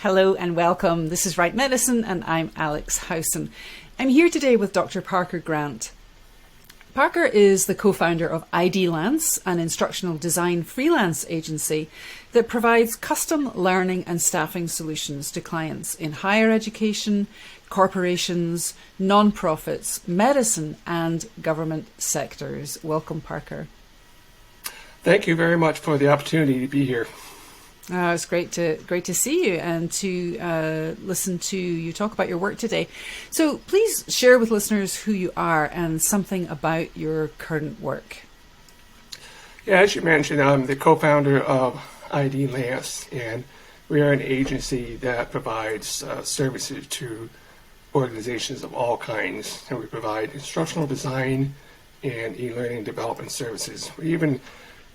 Hello and welcome. This is Right Medicine and I'm Alex Howson. I'm here today with Dr. Parker Grant. Parker is the co-founder of IDLance, an instructional design freelance agency that provides custom learning and staffing solutions to clients in higher education, corporations, non-profits, medicine and government sectors. Welcome, Parker. Thank you very much for the opportunity to be here. It's great to see you and to listen to you talk about your work today. So please share with listeners who you are and something about your current work. Yeah, as you mentioned, I'm the co-founder of IDLance, and we are an agency that provides services to organizations of all kinds. And we provide instructional design and e-learning development services. We even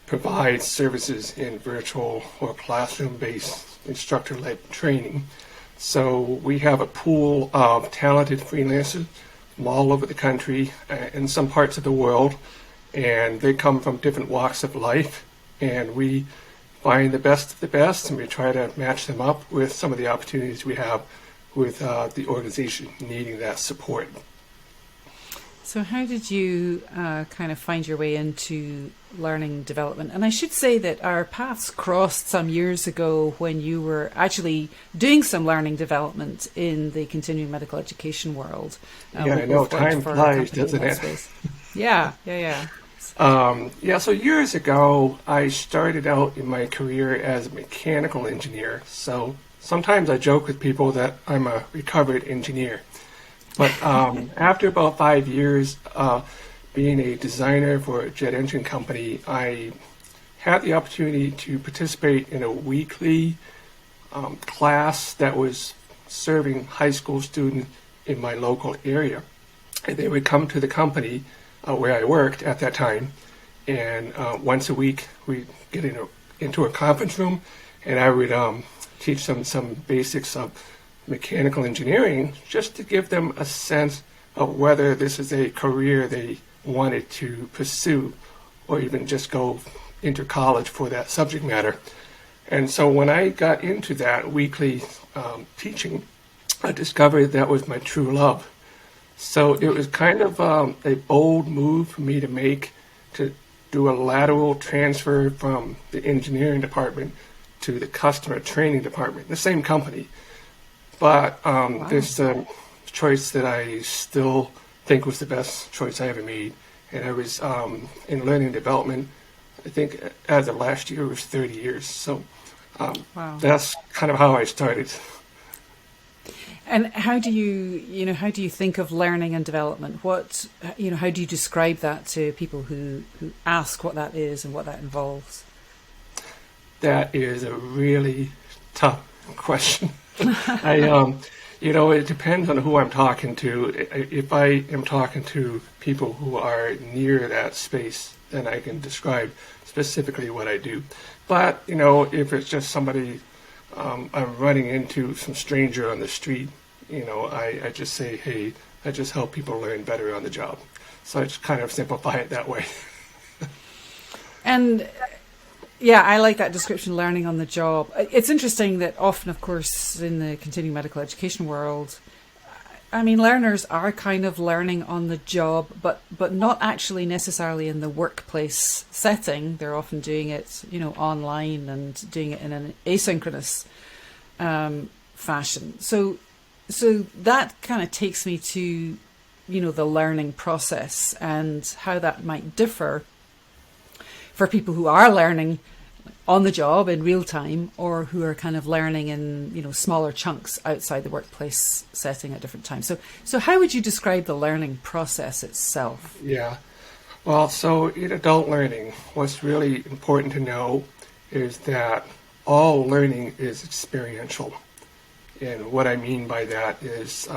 provide services in virtual or classroom-based instructor-led training. So we have a pool of talented freelancers from all over the country and some parts of the world, and they come from different walks of life, and we find the best of the best, and we try to match them up with some of the opportunities we have with the organization needing that support. So how did you kind of find your way into learning development? And I should say that our paths crossed some years ago when you were actually doing some learning development in the continuing medical education world. Yeah, I know, time flies, doesn't it? Yeah. So years ago, I started out in my career as a mechanical engineer. So sometimes I joke with people that I'm a recovered engineer. But after about 5 years being a designer for a jet engine company, I had the opportunity to participate in a weekly class that was serving high school students in my local area. And they would come to the company where I worked at that time, and once a week we'd get into a conference room, and I would teach them some basics of mechanical engineering, just to give them a sense of whether this is a career they wanted to pursue or even just go into college for that subject matter. And so when I got into that weekly teaching, I discovered that was my true love. So it was kind of a bold move for me to make, to do a lateral transfer from the engineering department to the customer training department, the same company. But There's a choice that I still think was the best choice I ever made. And I was in learning and development, I think as of last year, it was 30 years. So That's kind of how I started. And how do you think of learning and development? How do you describe that to people who ask what that is and what that involves? That is a really tough question. It depends on who I'm talking to. If I am talking to people who are near that space, then I can describe specifically what I do. But, if it's just somebody I'm running into, some stranger on the street, I just say, hey, I just help people learn better on the job. So I just kind of simplify it that way. And yeah, I like that description, learning on the job. It's interesting that often, of course, in the continuing medical education world, learners are kind of learning on the job, but not actually necessarily in the workplace setting. They're often doing it, online and doing it in an asynchronous fashion. So that kind of takes me to, the learning process and how that might differ for people who are learning on the job in real time, or who are kind of learning in smaller chunks outside the workplace setting at different times. So how would you describe the learning process itself? Yeah, well, so in adult learning, what's really important to know is that all learning is experiential. And what I mean by that is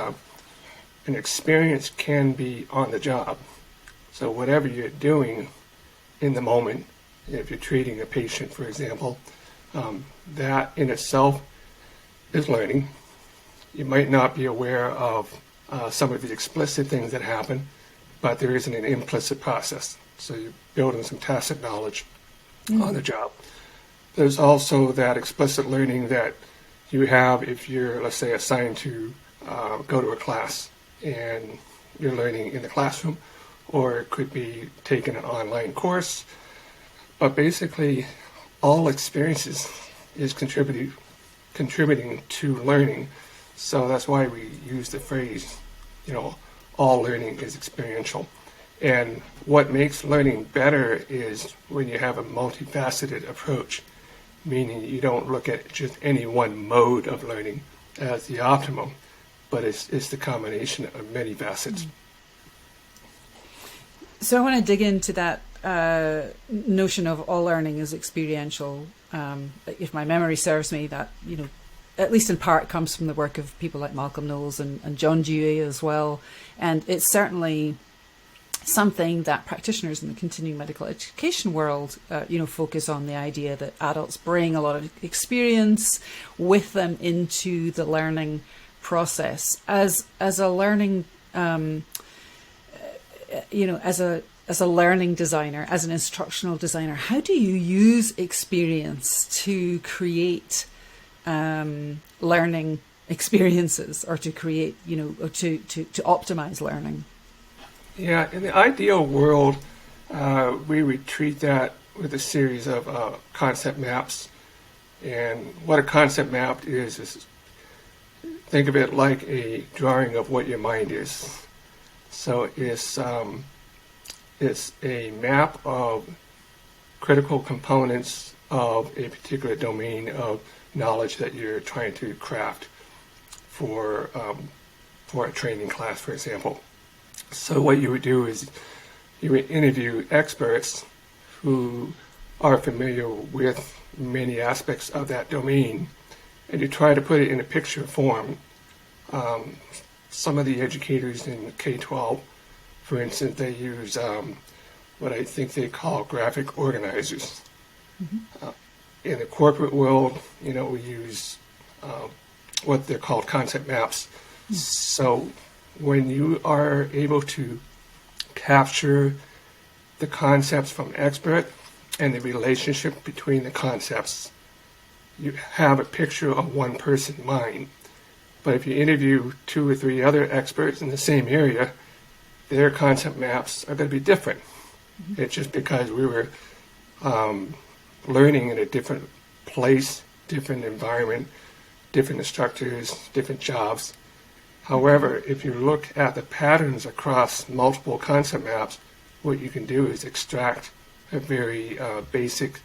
an experience can be on the job. So whatever you're doing in the moment, if you're treating a patient, for example, that in itself is learning. You might not be aware of some of the explicit things that happen, but there isn't an implicit process. So you're building some tacit knowledge on the job. There's also that explicit learning that you have if you're, let's say, assigned to go to a class and you're learning in the classroom, or it could be taking an online course. But basically, all experiences is contributing to learning. So that's why we use the phrase, all learning is experiential. And what makes learning better is when you have a multifaceted approach, meaning you don't look at just any one mode of learning as the optimum, but it's the combination of many facets. So I want to dig into that notion of all learning is experiential. If my memory serves me, that, at least in part comes from the work of people like Malcolm Knowles and John Dewey as well. And it's certainly something that practitioners in the continuing medical education world, focus on, the idea that adults bring a lot of experience with them into the learning process. As a learning, as a learning designer, as an instructional designer, how do you use experience to create learning experiences, or to create, or to optimize learning? Yeah, in the ideal world, we would treat that with a series of concept maps. And what a concept map is think of it like a drawing of what your mind is. So it's a map of critical components of a particular domain of knowledge that you're trying to craft for a training class, for example. So what you would do is you would interview experts who are familiar with many aspects of that domain, and you try to put it in a picture form. Some of the educators in K-12, for instance, they use what I think they call graphic organizers. Mm-hmm. In the corporate world, we use what they're called concept maps. Mm-hmm. So when you are able to capture the concepts from expert and the relationship between the concepts, you have a picture of one person's mind. But if you interview 2 or 3 other experts in the same area, their concept maps are going to be different. Mm-hmm. It's just because we were learning in a different place, different environment, different instructors, different jobs. However, if you look at the patterns across multiple concept maps, what you can do is extract a very basic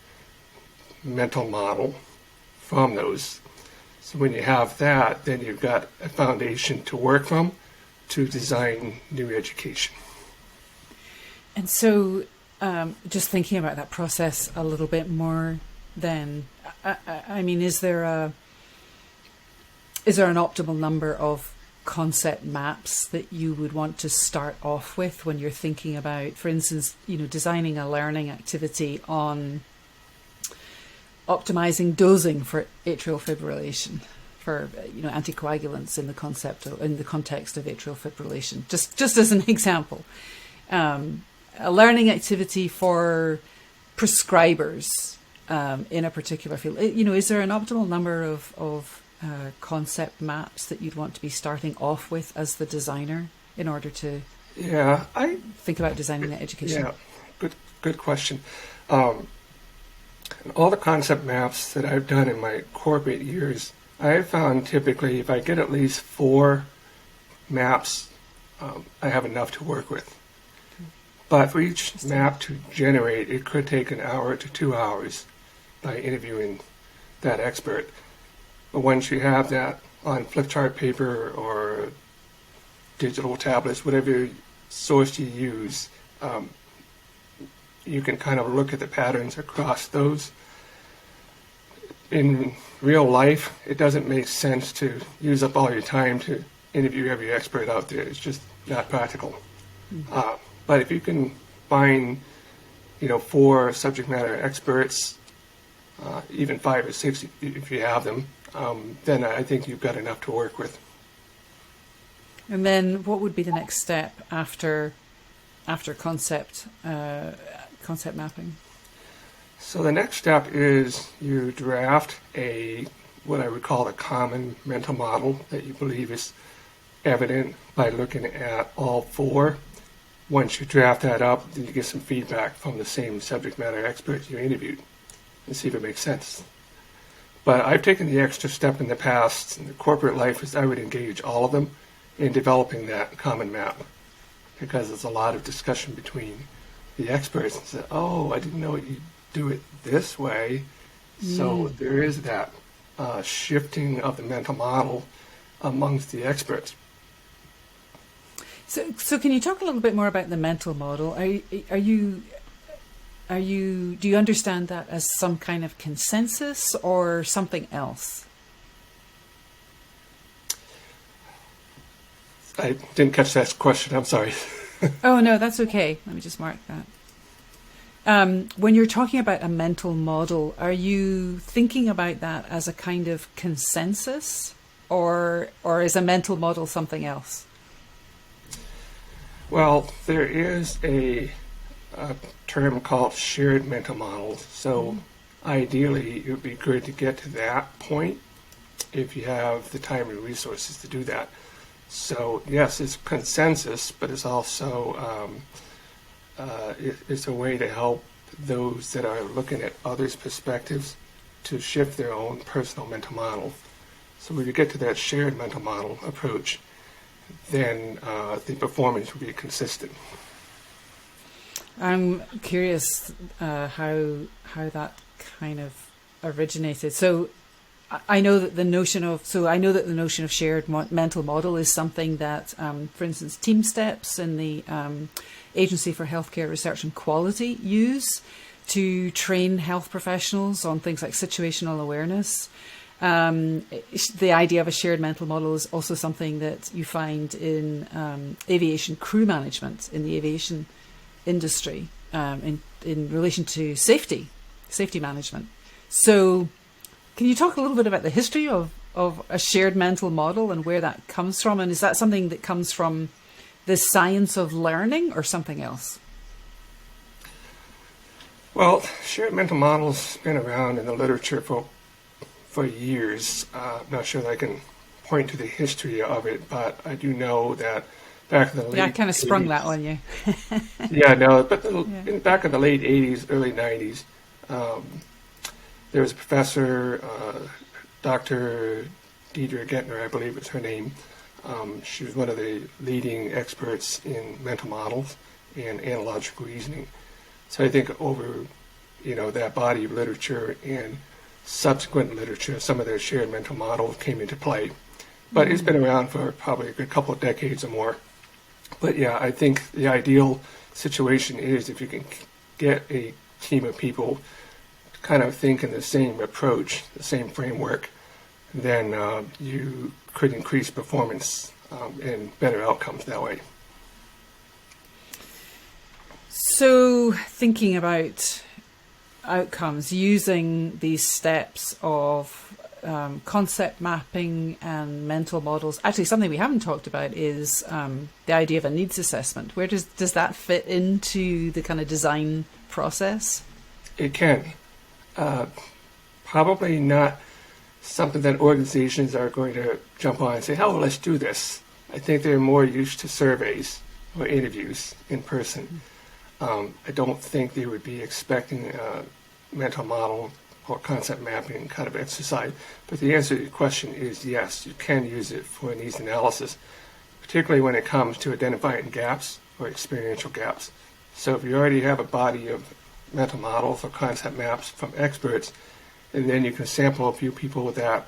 mental model from those. So when you have that, then you've got a foundation to work from to design new education. And so just thinking about that process a little bit more then, I mean, is there an optimal number of concept maps that you would want to start off with when you're thinking about, for instance, designing a learning activity on optimizing dosing for atrial fibrillation, for anticoagulants in the context of atrial fibrillation, just as an example, a learning activity for prescribers in a particular field. Is there an optimal number of concept maps that you'd want to be starting off with as the designer in order to think about designing that education? Yeah, good question. All the concept maps that I've done in my corporate years, I have found typically if I get at least 4 maps, I have enough to work with. But for each map to generate, it could take an hour to 2 hours by interviewing that expert. But once you have that on flip chart paper or digital tablets, whatever source you use, you can kind of look at the patterns across those. In real life, it doesn't make sense to use up all your time to interview every expert out there. It's just not practical. Mm-hmm. But if you can find, 4 subject matter experts, even 5 or 6 if you have them, then I think you've got enough to work with. And then what would be the next step after concept mapping? So the next step is you draft a what I would call a common mental model that you believe is evident by looking at all four. Once you draft that up, then you get some feedback from the same subject matter expert you interviewed and see if it makes sense. But I've taken the extra step in the past, in the corporate life, is I would engage all of them in developing that common map, because there's a lot of discussion between the experts and say, oh, I didn't know you do it this way. So there is that shifting of the mental model amongst the experts. So can you talk a little bit more about the mental model? Do you understand that as some kind of consensus or something else? I didn't catch that question. I'm sorry. Oh, no, that's okay. Let me just mark that. When you're talking about a mental model, are you thinking about that as a kind of consensus, or is a mental model something else? Well, there is a term called shared mental models. So ideally, it would be good to get to that point if you have the time and resources to do that. So yes, it's consensus, but it's also it's a way to help those that are looking at others' perspectives to shift their own personal mental model. So when you get to that shared mental model approach, then the performance will be consistent. I'm curious how that kind of originated. So I know that the notion of shared mental model is something that, for instance, Team Steps and the Agency for Healthcare Research and Quality use to train health professionals on things like situational awareness. The idea of a shared mental model is also something that you find in aviation crew management in the aviation industry in relation to safety management. So can you talk a little bit about the history of a shared mental model and where that comes from? And is that something that comes from the science of learning or something else? Well, shared mental models been around in the literature for years. I'm not sure that I can point to the history of it, but I do know that back in the late 80s... Yeah, I kind of sprung that on you. Back in the late 80s, early 90s, there was a professor, Dr. Deidre Gettner, I believe is her name. She was one of the leading experts in mental models and analogical reasoning. So I think over, that body of literature and subsequent literature, some of their shared mental models came into play. But it's been around for probably a good couple of decades or more. But yeah, I think the ideal situation is if you can get a team of people to kind of think in the same approach, the same framework, then you could increase performance and better outcomes that way. So thinking about outcomes using these steps of concept mapping and mental models. Actually, something we haven't talked about is the idea of a needs assessment. Where does that fit into the kind of design process? It can. Probably not something that organizations are going to jump on and say, oh, let's do this. I think they're more used to surveys or interviews in person. I don't think they would be expecting a mental model or concept mapping kind of exercise. But the answer to your question is yes, you can use it for needs analysis, particularly when it comes to identifying gaps or experiential gaps. So if you already have a body of mental models or concept maps from experts, and then you can sample a few people that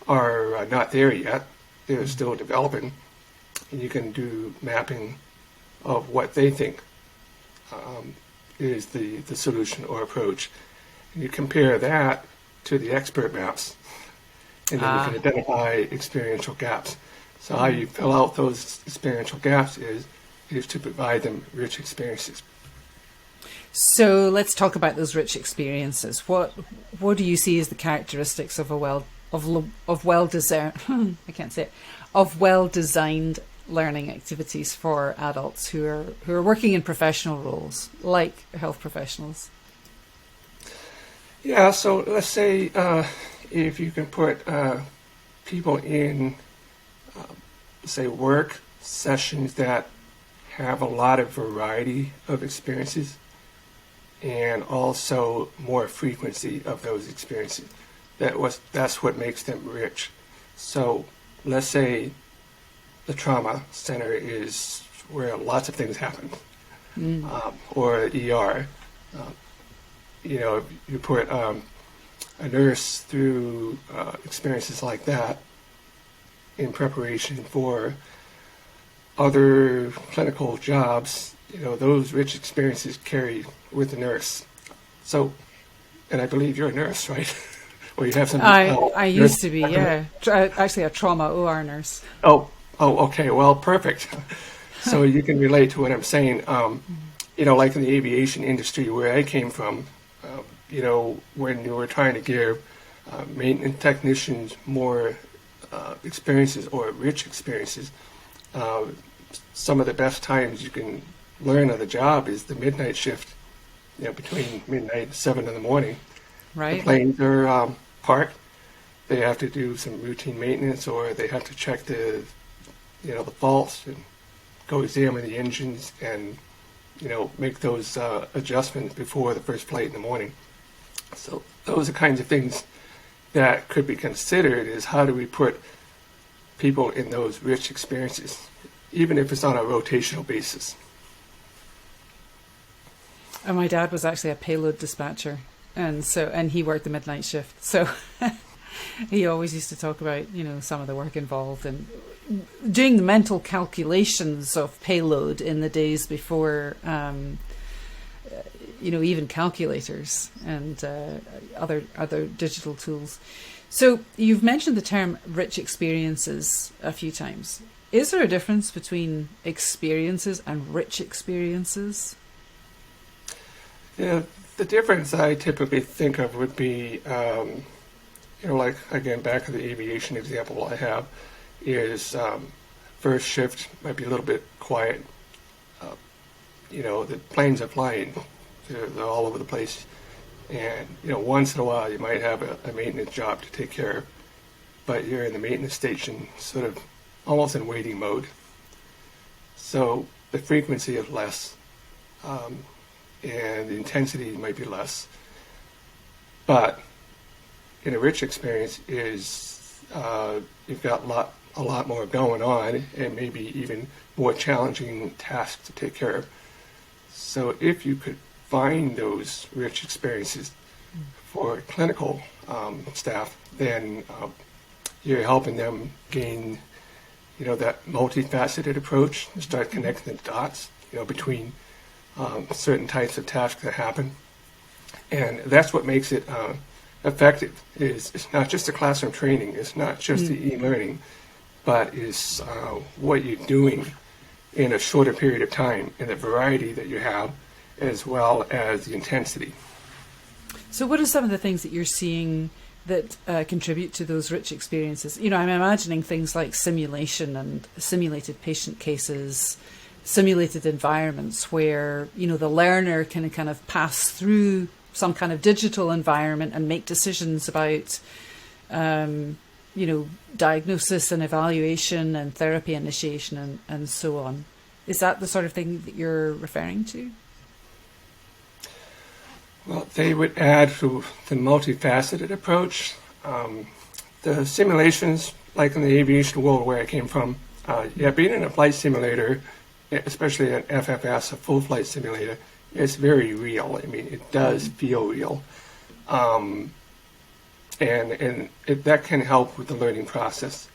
are not there yet, they're still developing, and you can do mapping of what they think is the solution or approach. And you compare that to the expert maps, and then you can identify experiential gaps. So how you fill out those experiential gaps is to provide them rich experiences. So let's talk about those rich experiences. What do you see as the characteristics of well-designed learning activities for adults who are working in professional roles like health professionals? Yeah, so let's say if you can put people in, say, work sessions that have a lot of variety of experiences and also more frequency of those experiences. That's what makes them rich. So let's say the trauma center is where lots of things happen, or ER. You put a nurse through experiences like that in preparation for other clinical jobs. Those rich experiences carry with the nurse. So, and I believe you're a nurse, right? Or you have some. I used to be, yeah. Actually, a trauma OR nurse. Oh, okay. Well, perfect. So you can relate to what I'm saying. Like in the aviation industry where I came from, when you were trying to give maintenance technicians more experiences or rich experiences, some of the best times you can learn on the job is the midnight shift, between midnight and 7 in the morning. Right. The planes are parked. They have to do some routine maintenance, or they have to check the faults and go examine the engines and, make those adjustments before the first flight in the morning. So those are kinds of things that could be considered is how do we put people in those rich experiences, even if it's on a rotational basis. And my dad was actually a payload dispatcher, and he worked the midnight shift. So he always used to talk about, some of the work involved and doing the mental calculations of payload in the days before, even calculators and other digital tools. So you've mentioned the term rich experiences a few times. Is there a difference between experiences and rich experiences? Yeah, the difference I typically think of would be, like, again, back to the aviation example I have, is first shift might be a little bit quiet. The planes are flying. They're all over the place. And, once in a while you might have a maintenance job to take care of, but you're in the maintenance station sort of almost in waiting mode. So the frequency is less, and the intensity might be less. But in a rich experience is you've got a lot more going on and maybe even more challenging tasks to take care of. So if you could find those rich experiences for clinical staff, then you're helping them gain, that multifaceted approach and start connecting the dots, between certain types of tasks that happen. And that's what makes it effective. It's not just the classroom training, it's not just the e-learning, but it's what you're doing in a shorter period of time and the variety that you have, as well as the intensity. So what are some of the things that you're seeing that contribute to those rich experiences? I'm imagining things like simulation and simulated patient cases, simulated environments where, the learner can kind of pass through some kind of digital environment and make decisions about, diagnosis and evaluation and therapy initiation and so on. Is that the sort of thing that you're referring to? Well, they would add to the multifaceted approach. The simulations, like in the aviation world where I came from, being in a flight simulator, especially an FFS, a full flight simulator, it's very real. I mean, it does feel real. And that can help with the learning process.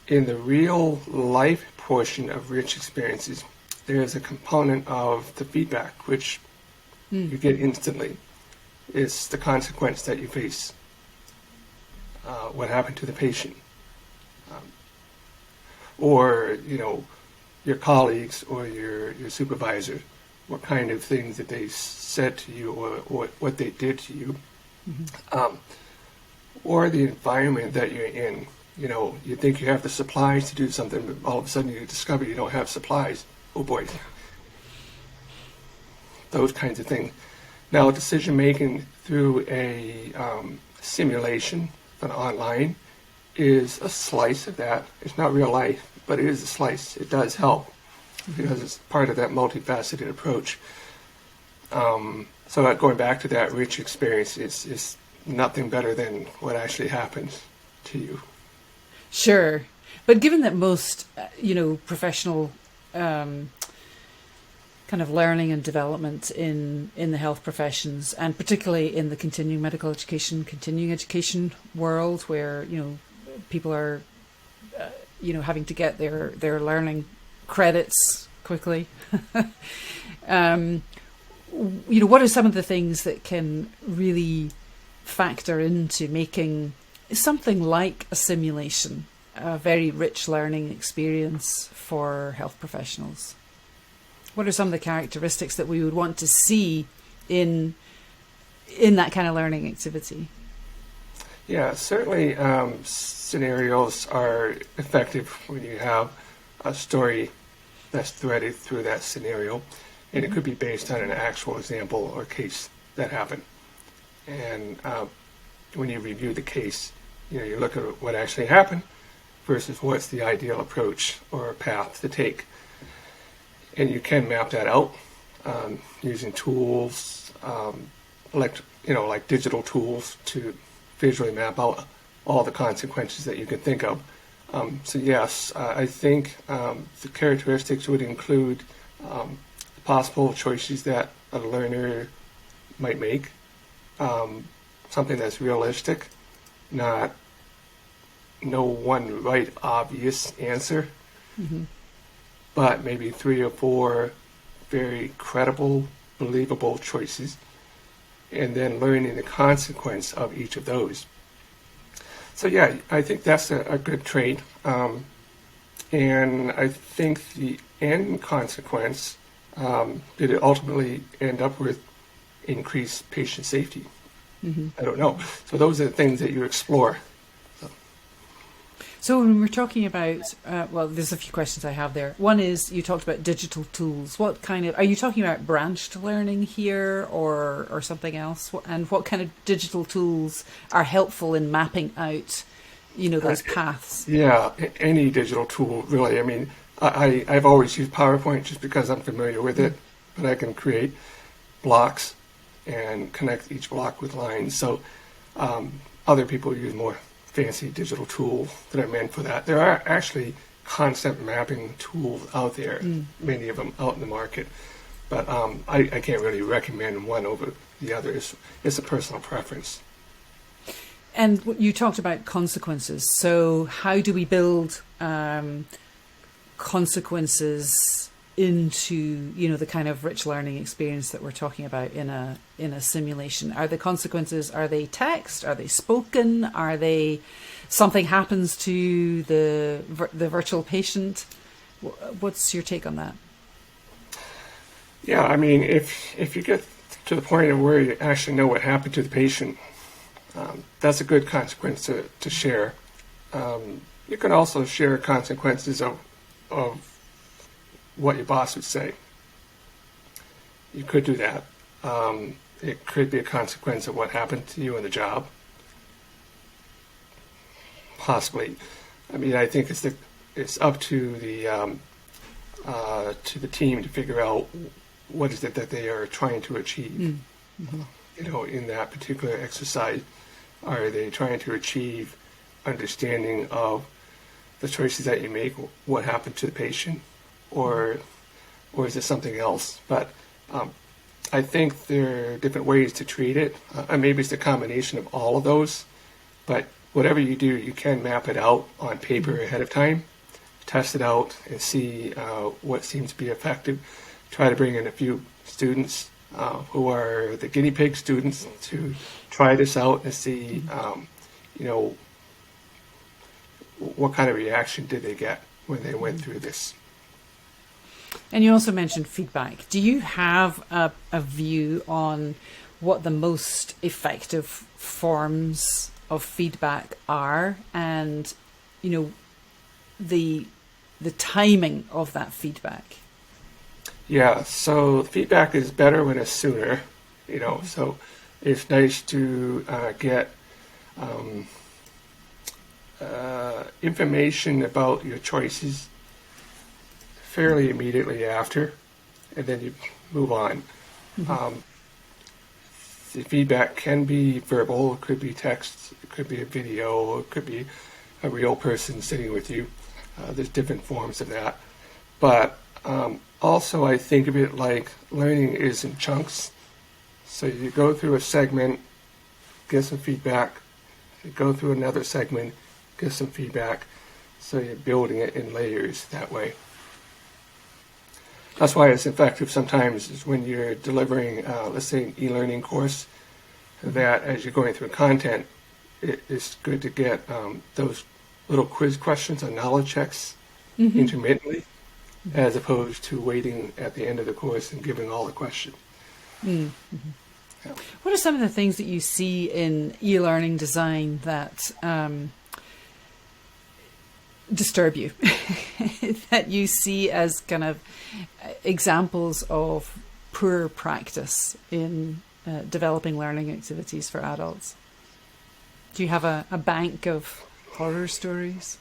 In the real life portion of rich experiences, there's a component of the feedback, which you get instantly. It's the consequence that you face. What happened to the patient? Or, your colleagues or your supervisor, what kind of things that they said to you or what they did to you. Or the environment that you're in. You think you have the supplies to do something, but all of a sudden you discover you don't have supplies. Oh boy. Those kinds of things. Now, decision making through a simulation on online is a slice of that. It's not real life, but it is a slice. It does help because it's part of that multifaceted approach. So that going back to that rich experience is nothing better than what actually happens to you. Sure. But given that most, professional kind of learning and development in the health professions, and particularly in the continuing medical education, continuing education world, where people are having to get their learning credits quickly. What are some of the things that can really factor into making something like a simulation a very rich learning experience for health professionals? What are some of the characteristics that we would want to see in that kind of learning activity? Yeah, certainly scenarios are effective when you have a story that's threaded through that scenario, and it could be based on an actual example or case that happened. And when you review the case, you look at what actually happened versus what's the ideal approach or path to take. And you can map that out using tools, like digital tools, to visually map out all the consequences that you can think of. So yes, I think the characteristics would include possible choices that a learner might make, something that's realistic, not no one right obvious answer. Mm-hmm. But maybe 3 or 4 very credible, believable choices, and then learning the consequence of each of those. So yeah, I think that's a good trait. And I think the end consequence, did it ultimately end up with increased patient safety? Mm-hmm. I don't know. So those are the things that you explore. So when we're talking about, there's a few questions I have there. One is, you talked about digital tools. What kind of, are you talking about branched learning here or something else? And what kind of digital tools are helpful in mapping out, those paths? Yeah, any digital tool, really. I mean, I've always used PowerPoint just because I'm familiar with it, but I can create blocks and connect each block with lines. So other people use more fancy digital tools that are meant for that. There are actually concept mapping tools out there, many of them out in the market, but I can't really recommend one over the other. It's a personal preference. And you talked about consequences. So how do we build consequences into the kind of rich learning experience that we're talking about in a simulation? Are the consequences, are they text? Are they spoken? Are they something happens to the virtual patient? What's your take on that? Yeah, I mean, if you get to the point of where you actually know what happened to the patient, that's a good consequence to share. You can also share consequences of what your boss would say. You could do that. It could be a consequence of what happened to you in the job. Possibly. I mean, I think it's up to the team to figure out what is it that they are trying to achieve. Mm-hmm. In that particular exercise, are they trying to achieve understanding of the choices that you make, what happened to the patient, or is it something else? But I think there are different ways to treat it. Maybe it's a combination of all of those, but whatever you do, you can map it out on paper ahead of time, test it out, and see what seems to be effective. Try to bring in a few students who are the guinea pig students to try this out and see, what kind of reaction did they get when they went through this. And you also mentioned feedback. Do you have a view on what the most effective forms of feedback are, and the timing of that feedback? Yeah, so feedback is better when it's sooner. So it's nice to get information about your choices fairly immediately after, and then you move on. The feedback can be verbal, it could be text, it could be a video, it could be a real person sitting with you. There's different forms of that. But also I think of it like learning is in chunks. So you go through a segment, get some feedback, you go through another segment, get some feedback. So you're building it in layers that way. That's why it's effective sometimes is when you're delivering, let's say, an e-learning course, that as you're going through content, it's good to get those little quiz questions or knowledge checks intermittently, as opposed to waiting at the end of the course and giving all the questions. Yeah. What are some of the things that you see in e-learning design that disturb you, that you see as kind of examples of poor practice in developing learning activities for adults? Do you have a bank of horror stories?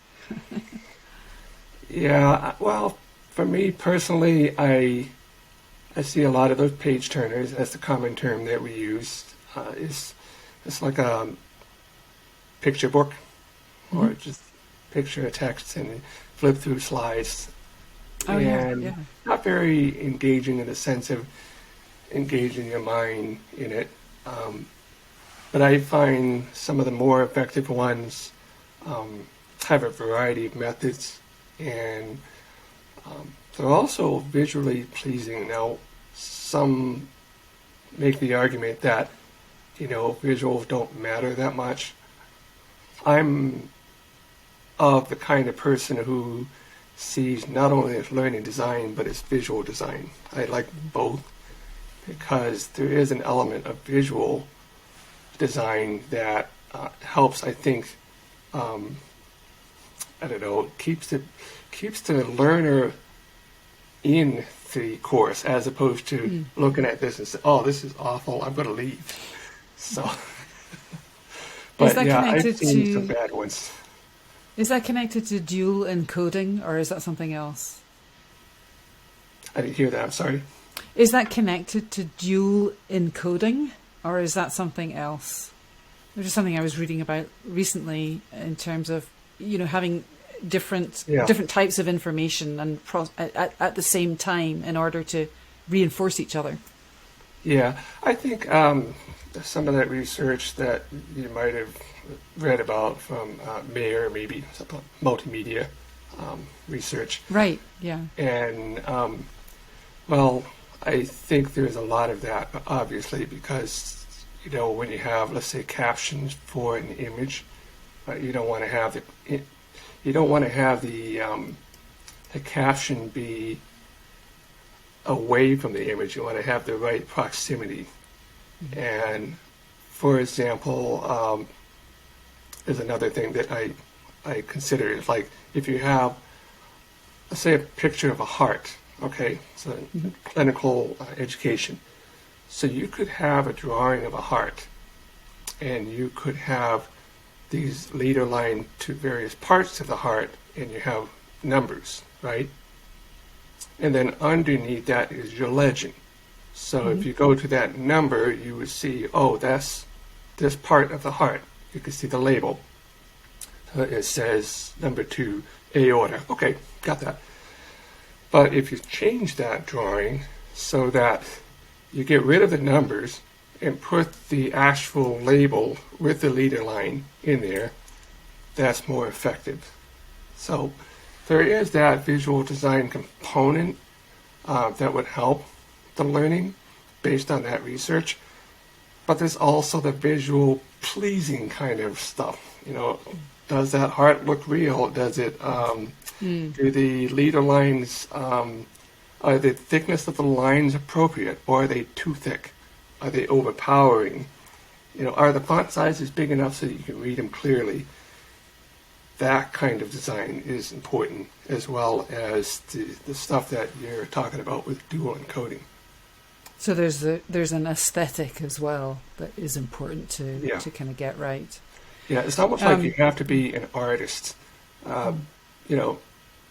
Yeah, well, for me personally, I see a lot of those page turners as the common term that we use. It's like a picture book, or just picture a text and flip through slides. Not very engaging in the sense of engaging your mind in it. But I find some of the more effective ones have a variety of methods, and they're also visually pleasing. Now, some make the argument that, visuals don't matter that much. I'm of the kind of person who sees not only as learning design, but as visual design. I like both because there is an element of visual design that helps, I think, keeps the learner in the course, as opposed to looking at this and say, "Oh, this is awful, I'm going to leave." So, but I've seen some bad ones. Is that connected to dual encoding, or is that something else? I didn't hear that, I'm sorry. Is that connected to dual encoding, or is that something else? There's just something I was reading about recently in terms of, having different types of information and at the same time in order to reinforce each other. Yeah, I think some of that research that you might have read about from Mayer, maybe multimedia research. Right, yeah. And, I think there's a lot of that, obviously, because, when you have, let's say, captions for an image, you don't want to have the caption be away from the image. You want to have the right proximity. And, for example, there's another thing that I consider is like if you have, let's say, a picture of a heart, okay, so clinical education. So you could have a drawing of a heart, and you could have these leader line to various parts of the heart, and you have numbers, right? And then underneath that is your legend. So if you go to that number, you would see, oh, that's this part of the heart. You can see the label. So it says number 2, aorta. Okay, got that. But if you change that drawing so that you get rid of the numbers and put the actual label with the leader line in there, that's more effective. So there is that visual design component that would help the learning based on that research. But there's also the visual pleasing kind of stuff. Does that heart look real? Does it, do the leader lines, are the thickness of the lines appropriate, or are they too thick? Are they overpowering? Are the font sizes big enough so that you can read them clearly? That kind of design is important, as well as the stuff that you're talking about with dual encoding. So there's an aesthetic as well that is important to kind of get right. Yeah, it's almost like you have to be an artist, you know,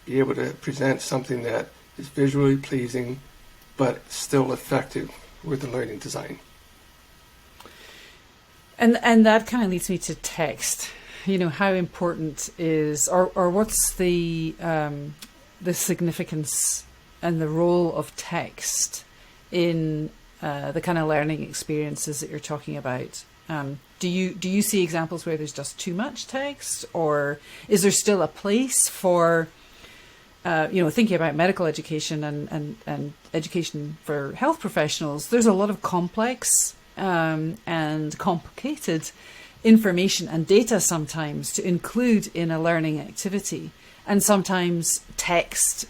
be able to present something that is visually pleasing, but still effective with the learning design. And that kind of leads me to text. You know, how important is, or what's the significance and the role of text in the kind of learning experiences that you're talking about? Do you see examples where there's just too much text, or is there still a place for thinking about medical education and education for health professionals? There's a lot of complex and complicated information and data sometimes to include in a learning activity, and sometimes text,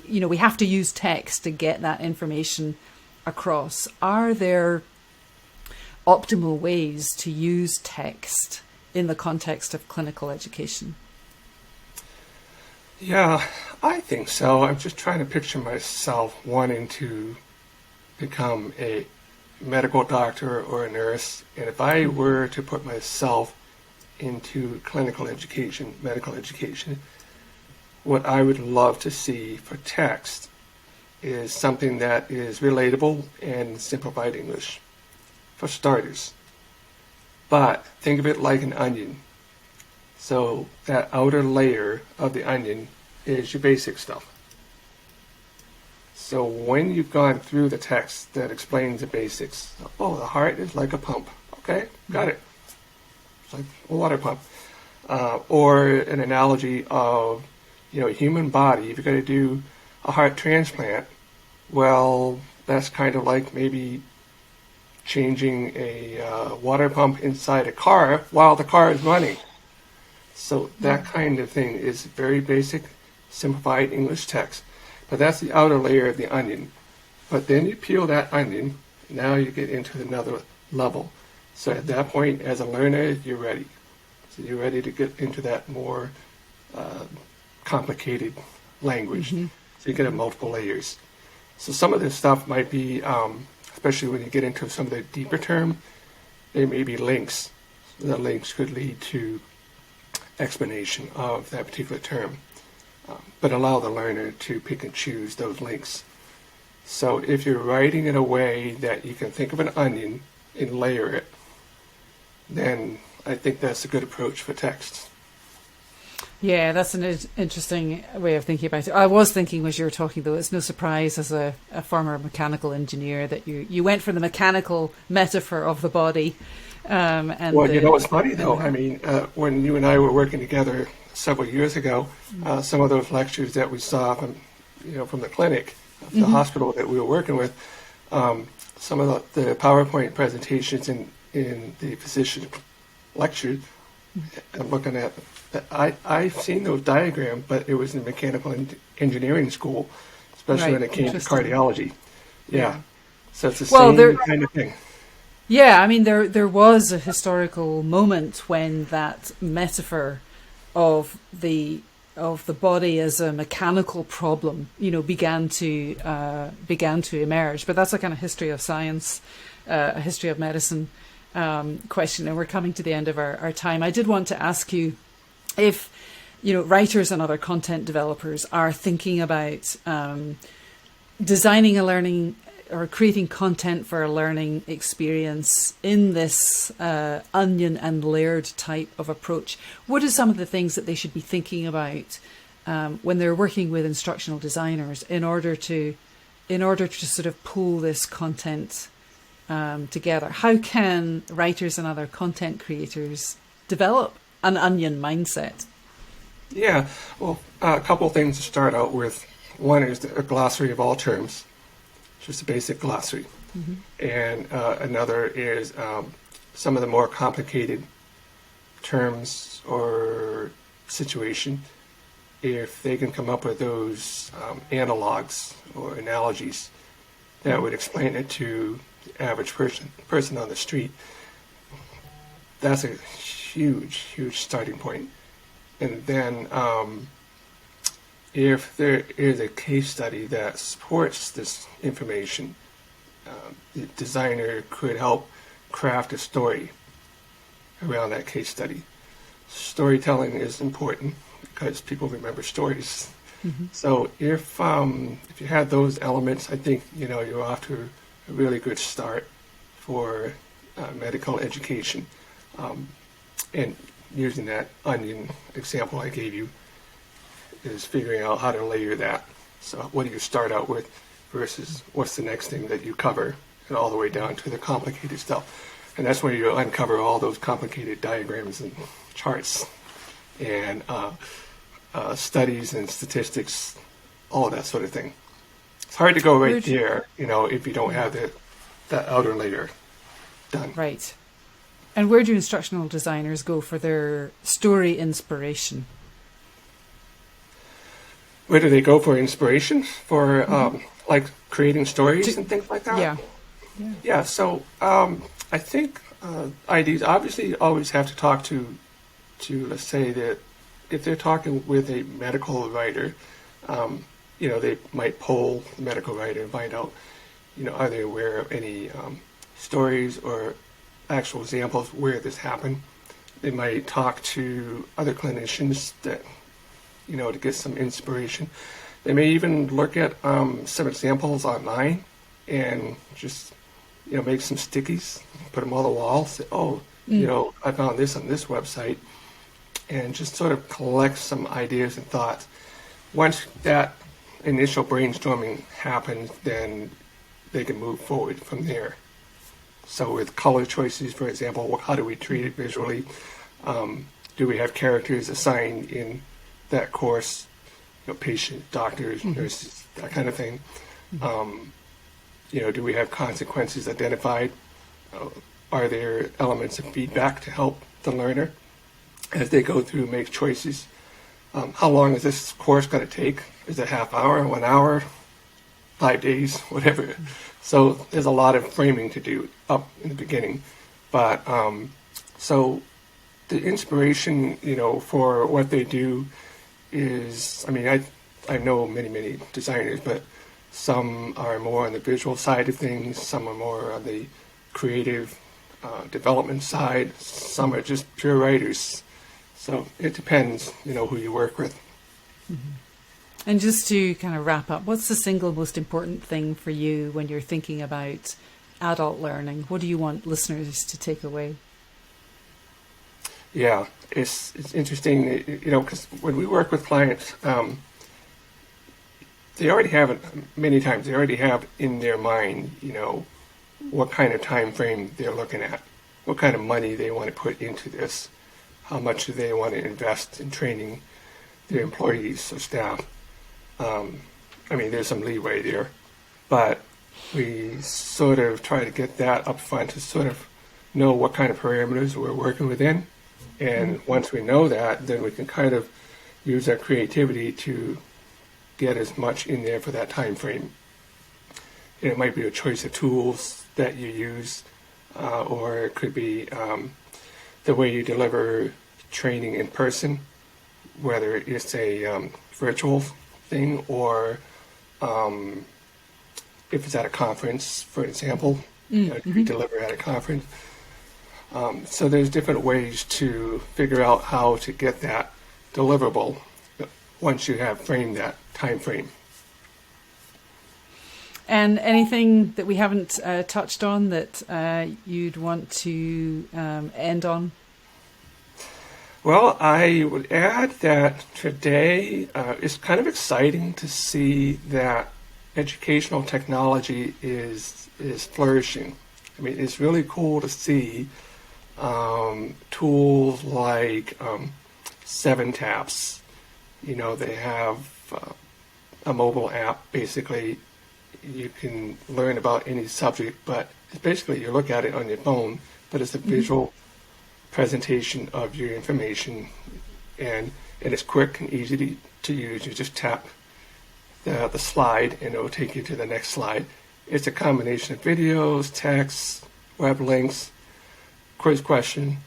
we have to use text to get that information across. Are there optimal ways to use text in the context of clinical education? Yeah, I think so. I'm just trying to picture myself wanting to become a medical doctor or a nurse, and if I were to put myself into clinical education, medical education, what I would love to see for text is something that is relatable and simplified English, for starters. But think of it like an onion. So that outer layer of the onion is your basic stuff. So when you've gone through the text that explains the basics, the heart is like a pump. Okay, got it. It's like a water pump. Or an analogy of, a human body, if you're going to do a heart transplant, well, that's kind of like maybe changing a water pump inside a car while the car is running. So that kind of thing is very basic, simplified English text. But that's the outer layer of the onion. But then you peel that onion, now you get into another level. So at that point, as a learner, you're ready. So you're ready to get into that more complicated language. So you get multiple layers. So some of this stuff might be, especially when you get into some of the deeper term, there may be links. The links could lead to explanation of that particular term. But allow the learner to pick and choose those links. So if you're writing in a way that you can think of an onion and layer it, then I think that's a good approach for text. Yeah, that's an interesting way of thinking about it. I was thinking as you were talking, though, it's no surprise as a former mechanical engineer that you went for the mechanical metaphor of the body. It's funny, though. I mean, when you and I were working together several years ago, some of those lectures that we saw from the clinic, the hospital that we were working with, some of the PowerPoint presentations in the physician lectures, I'm looking at, I've seen those diagrams, but it was in mechanical engineering school, especially when it came to cardiology. Yeah. So it's the same kind of thing. Yeah, I mean, there was a historical moment when that metaphor of the body as a mechanical problem, began to emerge. But that's a kind of history of science, a history of medicine question, and we're coming to the end of our time. I did want to ask you if writers and other content developers are thinking about designing a learning or creating content for a learning experience in this onion and layered type of approach. What are some of the things that they should be thinking about when they're working with instructional designers in order to sort of pull this content together? How can writers and other content creators develop an onion mindset? Yeah, well, a couple of things to start out with. One is a glossary of all terms. Just a basic glossary. And another is some of the more complicated terms or situation. If they can come up with those analogs or analogies that would explain it to the average person on the street, that's a huge starting point. And then if there is a case study that supports this information, the designer could help craft a story around that case study. storytelling is important because people remember stories. Mm-hmm. So if you had those elements, I think you're off to a really good start for medical education. And using that onion example I gave you is figuring out how to layer that. So what do you start out with versus what's the next thing that you cover, and all the way down to the complicated stuff. And that's where you uncover all those complicated diagrams and charts and studies and statistics, all of that sort of thing. It's hard to go right there, if you don't have that outer layer done. Right. And where do instructional designers go for their story inspiration? Where do they go for inspiration? For like creating stories and things like that? Yeah. So I think IDs obviously always have to talk to let's say that if they're talking with a medical writer, they might poll the medical writer and find out, are they aware of any stories or actual examples where this happened. They might talk to other clinicians that, to get some inspiration. They may even look at some examples online and just, make some stickies, put them on the wall, say, I found this on this website, and just sort of collect some ideas and thoughts. Once that initial brainstorming happens, then they can move forward from there. So with color choices, for example, how do we treat it visually? Do we have characters assigned in that course? Patient, doctors, nurses, that kind of thing. Do we have consequences identified? Are there elements of feedback to help the learner as they go through, make choices? How long is this course going to take? Is it half hour, 1 hour, 5 days, whatever? So there's a lot of framing to do up in the beginning. But so the inspiration, for what they do is, I know many designers, but some are more on the visual side of things, some are more on the creative development side, some are just pure writers. So it depends, who you work with. Mm-hmm. And just to kind of wrap up, what's the single most important thing for you when you're thinking about adult learning? What do you want listeners to take away? Yeah, it's interesting, because when we work with clients, they already have it, many times, they already have in their mind, what kind of time frame they're looking at, what kind of money they want to put into this, how much do they want to invest in training their employees or staff. There's some leeway there, but we sort of try to get that up front to sort of know what kind of parameters we're working within. And once we know that, then we can kind of use our creativity to get as much in there for that time frame. It might be a choice of tools that you use, or it could be the way you deliver training in person, whether it's a virtual thing or if it's at a conference, for example, you deliver at a conference. So there's different ways to figure out how to get that deliverable once you have framed that time frame. And anything that we haven't touched on that you'd want to end on? Well, I would add that today it's kind of exciting to see that educational technology is flourishing. It's really cool to see tools like 7Taps. They have a mobile app. Basically, you can learn about any subject, but it's basically you look at it on your phone, but it's a visual presentation of your information, and it's quick and easy to use. You just tap the slide and it will take you to the next slide. It's a combination of videos, text, web links, quiz question.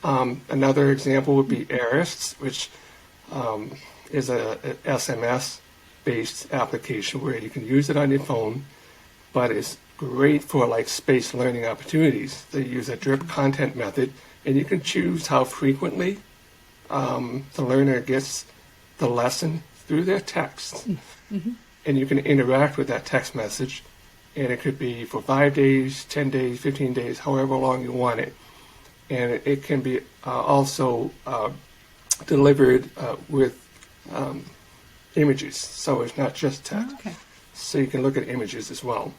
Another example would be Arist, which is a SMS-based application where you can use it on your phone, but it's great for like spaced learning opportunities. They use a drip content method, and you can choose how frequently the learner gets the lesson through their text. Mm-hmm. And you can interact with that text message. And it could be for 5 days, 10 days, 15 days, however long you want it. And it can be also delivered with images. So it's not just text. Oh, okay. So you can look at images as well.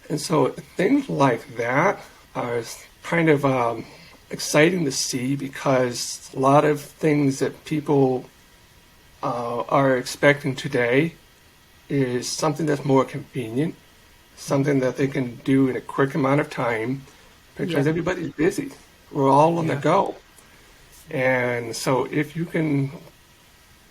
And so things like that are kind of exciting to see, because a lot of things that people are expecting today is something that's more convenient, something that they can do in a quick amount of time, because everybody's busy. We're all on the go. And so if you can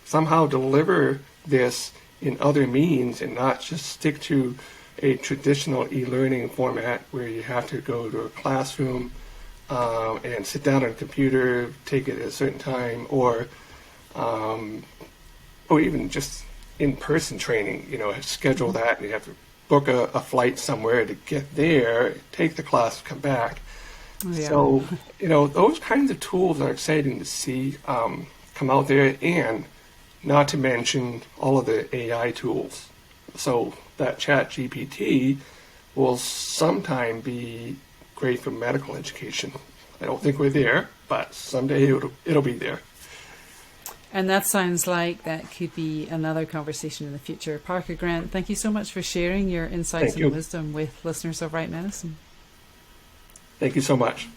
somehow deliver this in other means and not just stick to a traditional e-learning format where you have to go to a classroom and sit down on a computer, take it at a certain time, or even just in-person training, schedule that, and you have to book a flight somewhere to get there, take the class, come back. Yeah. So, those kinds of tools are exciting to see come out there, and not to mention all of the AI tools. So that Chat GPT will sometime be great for medical education. I don't think we're there, but someday it'll be there. And that sounds like that could be another conversation in the future. Parker Grant, thank you so much for sharing your insights and wisdom with listeners of Right Medicine. Thank you so much.